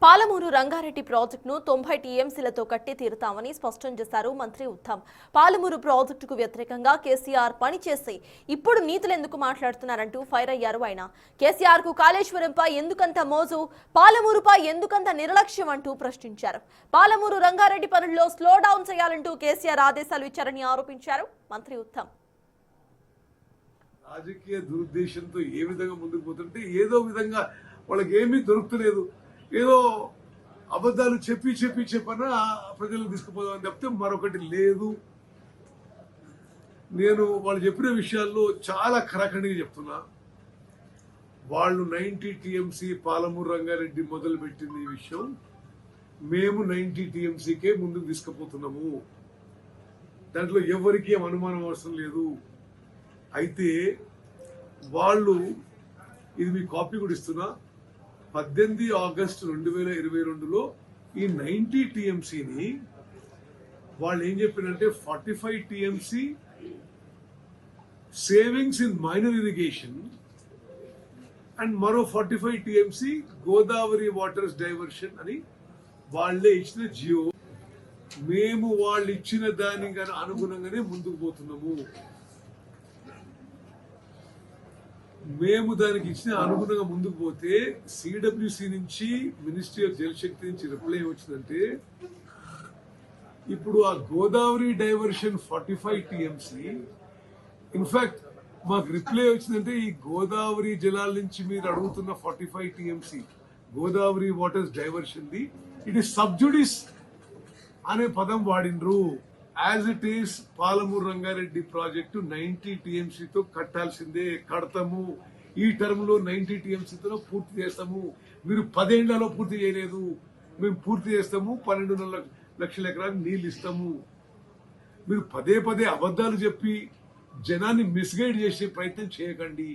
పాలమూరు రంగారెడ్డి ప్రాజెక్టును 90 టీఎంసీలతో కట్టి తీరుతామని స్పష్టం చేశారు మంత్రి ఉత్తమ్. పాలమూరు ప్రాజెక్టుకు వ్యతిరేకంగా కేసీఆర్ పనిచేసి ఇప్పుడు నీతులెందుకు మాట్లాడుతున్నారంటూ ఫైర్ అయ్యారు ఆయన. కేసీఆర్ కు కాళేశ్వరంపై ఎందుకంత మోజు, పాలమూరుపై ఎందుకంత నిర్లక్ష్యం అంటూ ప్రశ్నించారు. పాలమూరు రంగారెడ్డి పనుల్లో స్లో డౌన్ చేయాలంటూ కేసీఆర్ ఆదేశాలు ఇచ్చారని ఆరోపించారు మంత్రి ఉత్తమ్. రాజకీయ దురుద్దేశంతో ఏ విధంగా ముందుకు పోతుంటే ఏదో విధంగా వాళ్ళకి ఏమీ దొరుకుతలేదు, ఏదో అబద్ధాలు చెప్పనా ప్రజలకు తీసుకుపోదామని చెప్తే మరొకటి లేదు. నేను వాళ్ళు చెప్పిన విషయాల్లో చాలా ఖరాఖండిగా చెప్తున్నా. వాళ్ళు 90 టీఎంసీ పాలమూరు రంగారెడ్డి మొదలు పెట్టింది ఈ విషయం. మేము 90 టీఎంసీకే ముందుకు తీసుకుపోతున్నాము. దాంట్లో ఎవరికి ఏం అనుమానం అవసరం లేదు. అయితే వాళ్ళు, ఇది మీ కాపీ కూడా ఇస్తున్నా, 18 ఆగస్టు 2022లో ఈ 90 టీఎంసీని వాళ్ళు ఏం చెప్పారంటే 45 TMC savings in minor irrigation and మరో 45 టీఎంసీ గోదావరి వాటర్స్ డైవర్షన్ అని వాళ్లే ఇచ్చిన జియో. మేము వాళ్ళు ఇచ్చిన దానికి అనుగుణంగానే ముందుకు పోతున్నాము. మేము దానికి ఇచ్చిన అనుగుణంగా ముందుకు పోతే సిడబ్ల్యూసి నుంచి, మినిస్ట్రీ ఆఫ్ జలశక్తి నుంచి రిప్లై వచ్చిందంటే ఇప్పుడు ఆ గోదావరి డైవర్షన్ 45 టీఎంసీ, ఇన్ఫాక్ట్ మాకు రిప్లై వచ్చిందంటే ఈ గోదావరి జలాల నుంచి మీరు అడుగుతున్న 45 TMC Godavari waters diversion the it is sub judice అనే పదం వాడిండ్రు. As it is Palamuru Rangareddy project 90 టీఎంసీతో కట్టాల్సిందే, కడతాము. ఈ టర్మ్ లో 90 టీఎంసీతో పూర్తి చేస్తాము. మీరు 10 ఏళ్లలో పూర్తి చేయలేదు, మేము పూర్తి చేస్తాము. 12 లక్షల ఎకరాలకు నీళ్లు ఇస్తాము. మీరు పదే అబద్ధాలు చెప్పి జనాన్ని మిస్గైడ్ చేసే ప్రయత్నం చేయకండి.